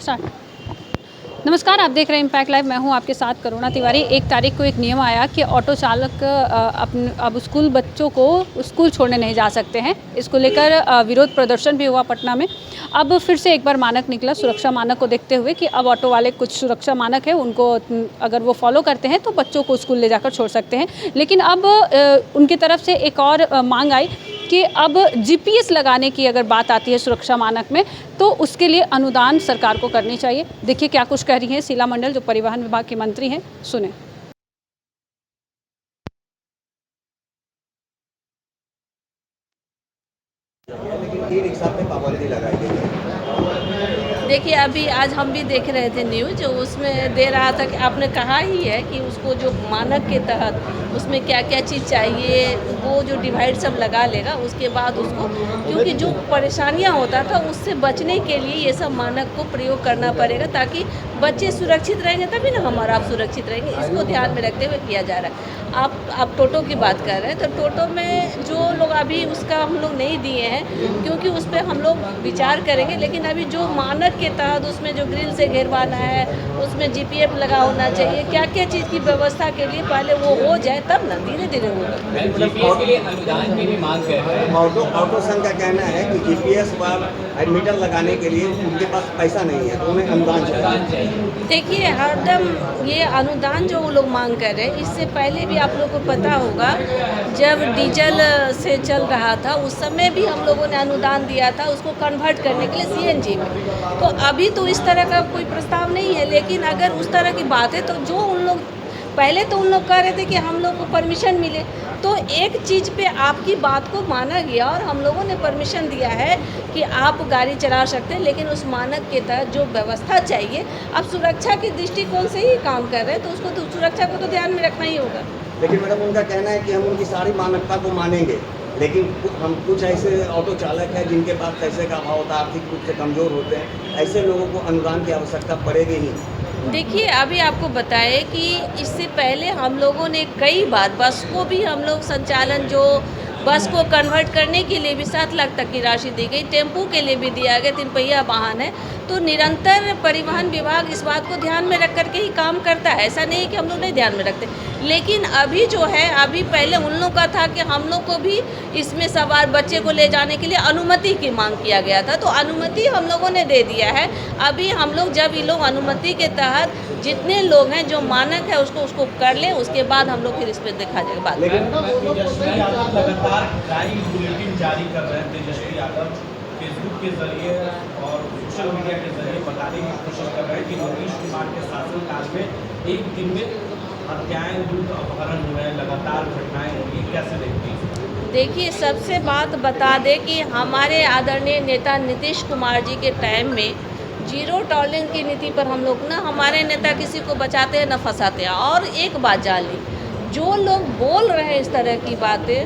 Start. नमस्कार, आप देख रहे हैं इम्पैक्ट लाइव। मैं हूं आपके साथ करुणा तिवारी। 1 तारीख को एक नियम आया कि ऑटो चालक अब स्कूल बच्चों को स्कूल छोड़ने नहीं जा सकते हैं। इसको लेकर विरोध प्रदर्शन भी हुआ पटना में। अब फिर से एक बार मानक निकला सुरक्षा मानक को देखते हुए कि अब ऑटो वाले कुछ सुरक्षा मानक है, उनको अगर वो फॉलो करते हैं तो बच्चों को स्कूल ले जाकर छोड़ सकते हैं। लेकिन अब उनकी तरफ से एक और मांग आई कि अब जीपीएस लगाने की अगर बात आती है सुरक्षा मानक में, तो उसके लिए अनुदान सरकार को करनी चाहिए। देखिए क्या कुछ कह रही हैं शीला मंडल, जो परिवहन विभाग की मंत्री हैं। सुने। लेकिन ई रिक्शा पे पाबंदी लगाई गई है। देखिए, अभी आज हम भी देख रहे थे न्यूज़, उसमें दे रहा था कि आपने कहा ही है कि उसको जो मानक के तहत उसमें क्या क्या चीज़ चाहिए, वो जो डिवाइड सब लगा लेगा, उसके बाद उसको, क्योंकि जो परेशानियां होता था उससे बचने के लिए ये सब मानक को प्रयोग करना पड़ेगा, ताकि बच्चे सुरक्षित रहेंगे तभी ना हम और आप सुरक्षित रहेंगे। इसको ध्यान में रखते हुए किया जा रहा है। आप टोटो की बात कर रहे हैं, तो टोटो में जो लोग अभी उसका हम लोग नहीं दिए हैं, क्योंकि उस पर हम लोग विचार करेंगे। लेकिन अभी जो मानक के तहत उसमें जो ग्रिल से घेरवाना है, उसमें जीपीएस लगा होना चाहिए, क्या क्या चीज़ की व्यवस्था के लिए पहले वो हो जाए, तब ना धीरे धीरे होगा। जीपीएस के लिए अनुदान की भी मांग कर रहे हैं। ऑटो संघ का कहना है कि जीपीएस पर मीटर लगाने के लिए उनके पास पैसा नहीं है, तो उन्हें अनुदान चाहिए। देखिए, हरदम ये अनुदान जो वो लोग मांग कर रहे हैं, इससे पहले भी आप लोगों को पता होगा, जब डीजल से चल रहा था उस समय भी हम लोगों ने अनुदान दिया था उसको कन्वर्ट करने के लिए सीएनजी में। तो अभी तो इस तरह का कोई प्रस्ताव नहीं है, लेकिन अगर उस तरह की बात है तो जो उन लोग पहले तो उन लोग कह रहे थे कि हम लोग को परमिशन मिले, तो एक चीज़ पे आपकी बात को माना गया और हम लोगों ने परमिशन दिया है कि आप गाड़ी चला सकते हैं, लेकिन उस मानक के तहत जो व्यवस्था चाहिए, आप सुरक्षा के दृष्टिकोण से ही काम कर रहे हैं, तो उसको तो सुरक्षा को तो ध्यान में रखना ही होगा। लेकिन मैडम, उनका कहना है कि हम उनकी सारी मानकता को मानेंगे, लेकिन हम कुछ ऐसे ऑटो चालक हैं जिनके पास पैसे का अभाव होता है, आर्थिक रूप से कमज़ोर होते हैं, ऐसे लोगों को अनुदान की आवश्यकता पड़ेगी ही। देखिए, अभी आपको बताए कि इससे पहले हम लोगों ने कई बार बस को भी हम लोग संचालन, जो बस को कन्वर्ट करने के लिए भी 7 लाख तक की राशि दी गई, टेम्पू के लिए भी दिया गया, 3 पहिया वाहन है, तो निरंतर परिवहन विभाग इस बात को ध्यान में रख करके ही काम करता है। ऐसा नहीं कि हम लोग नहीं ध्यान में रखते, लेकिन अभी जो है, अभी पहले उन लोग का था कि हम लोग को भी इसमें सवार बच्चे को ले जाने के लिए अनुमति की मांग किया गया था, तो अनुमति हम लोगों ने दे दिया है। अभी हम लोग जब ये लोग अनुमति के तहत जितने लोग हैं, जो मानक है उसको कर लें, उसके बाद हम लोग फिर इस पर देखा जाएगा बात। लगातार बुलेटिन जारी कर रहे हैं तेजस्वी यादव, फेसबुक के जरिए और सोशल मीडिया के जरिए बताने की कोशिश कर रहे हैं कि नीतीश कुमार के शासनकाल में एक दिन में हत्याएं, लूट, अपहरण हो रहे हैं, लगातार घटनाएं हो रही, कैसे देखती हैं? देखिए, सबसे बात बता दें कि हमारे आदरणीय नेता नीतीश कुमार जी के टाइम में जीरो टॉलरेंस की नीति पर हम लोग ना, हमारे नेता किसी को बचाते हैं ना फंसाते हैं। और एक बात जान ली, जो लोग बोल रहे हैं इस तरह की बातें,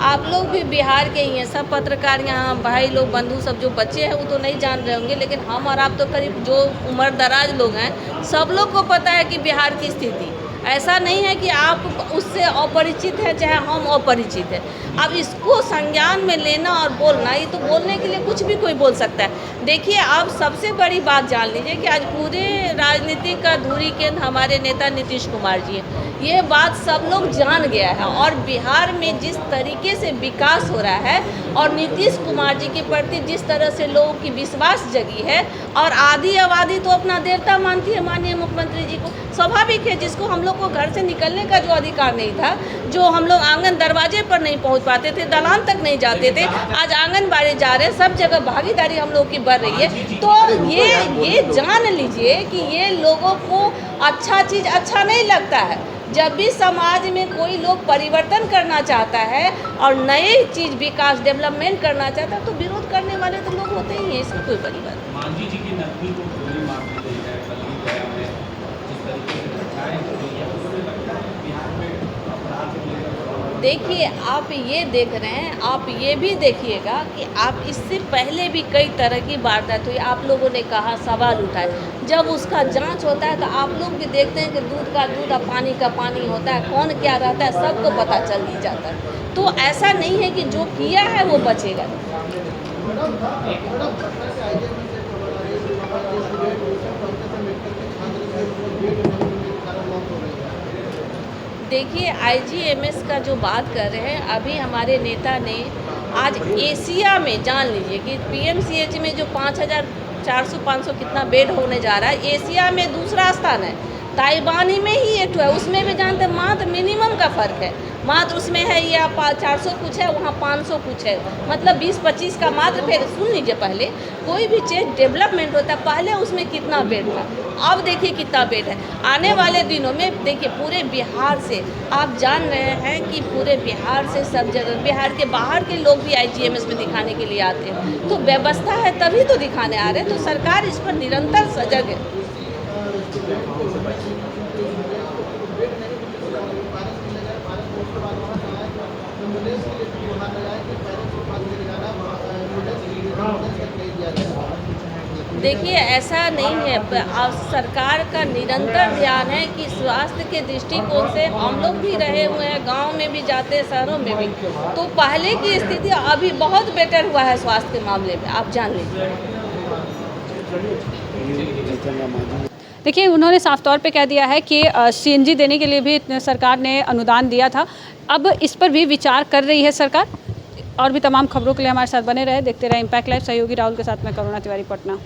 आप लोग भी बिहार के ही हैं, सब पत्रकार यहाँ भाई लोग, बंधु सब, जो बच्चे हैं वो तो नहीं जान रहे होंगे, लेकिन हम और आप तो करीब जो उम्र दराज लोग हैं, सब लोग को पता है कि बिहार की स्थिति ऐसा नहीं है कि आप उससे अपरिचित हैं, चाहे हम अपरिचित हैं। अब इसको संज्ञान में लेना और बोलना, ये तो बोलने के लिए कुछ भी कोई बोल सकता है। देखिए, आप सबसे बड़ी बात जान लीजिए कि आज पूरे राजनीति का धुरी केंद्र हमारे नेता नीतीश कुमार जी हैं। ये बात सब लोग जान गया है, और बिहार में जिस तरीके से विकास हो रहा है और नीतीश कुमार जी के प्रति जिस तरह से लोगों की विश्वास जगी है, और आधी आबादी तो अपना देवता मानती है माननीय मुख्यमंत्री जी को। स्वाभाविक है, जिसको हम लोग को घर से निकलने का जो अधिकार नहीं था, जो हम लोग आंगन दरवाजे पर नहीं पहुंच पाते थे, दलान तक नहीं जाते थे, आज आंगनबाड़ी जा रहे हैं, सब जगह भागीदारी हम लोग की बढ़ रही है। तो ये जान लीजिए कि ये लोगों को अच्छा चीज़ अच्छा नहीं लगता है। जब भी समाज में कोई लोग परिवर्तन करना चाहता है और नए चीज़ विकास डेवलपमेंट करना चाहता है, तो विरोध करने वाले तो लोग होते ही हैं, इसमें कोई बड़ी बात नहीं। मांझी जी की नकली को गोली मार दी गई है, बल्कि गया में जिस तरीके से घटनाएं हो रही है, उससे लगता है कि बिहार में अपराध को लेकर। देखिए, आप ये देख रहे हैं, आप ये भी देखिएगा कि आप इससे पहले भी कई तरह की वारदात हुई। आप लोगों ने कहा, सवाल उठाए, जब उसका जांच होता है तो आप लोग भी देखते हैं कि दूध का दूध और पानी का पानी होता है, कौन क्या रहता है सबको पता चल ही जाता है। तो ऐसा नहीं है कि जो किया है वो बचेगा। देखिए आईजीएमएस का जो बात कर रहे हैं, अभी हमारे नेता ने आज एशिया में जान लीजिए कि पीएमसीएच में जो 5400-500 कितना बेड होने जा रहा है, एशिया में दूसरा स्थान है। ताइवान ही में ही एक है, उसमें भी जानते मात्र मिनिमम का फ़र्क है, मात्र उसमें है ये 400 कुछ है, वहाँ 500 कुछ है, मतलब 20-25 का मात्र। फिर सुन लीजिए, पहले कोई भी चीज़ डेवलपमेंट होता है, पहले उसमें कितना बेड था, अब देखिए कितना बेड है। आने वाले दिनों में देखिए पूरे बिहार से, आप जान रहे हैं कि पूरे बिहार से सब जगह, बिहार के बाहर के लोग भी आईजीएमएस में दिखाने के लिए आते हैं। तो व्यवस्था है तभी तो दिखाने आ रहे हैं, तो सरकार इस पर निरंतर सजग है। देखिए ऐसा नहीं है, सरकार का निरंतर ध्यान है कि स्वास्थ्य के दृष्टिकोण से हम लोग भी रहे हुए हैं, गांव में भी जाते हैं, शहरों में भी, तो पहले की स्थिति अभी बहुत बेटर हुआ है स्वास्थ्य के मामले में, आप जान लीजिए। देखिए उन्होंने साफ तौर पे कह दिया है कि सीएनजी देने के लिए भी सरकार ने अनुदान दिया था, अब इस पर भी विचार कर रही है सरकार। और भी तमाम खबरों के लिए हमारे साथ बने रहे, देखते रहे इम्पैक्ट लाइव। सहयोगी राहुल के साथ मैं करुणा तिवारी, पटना।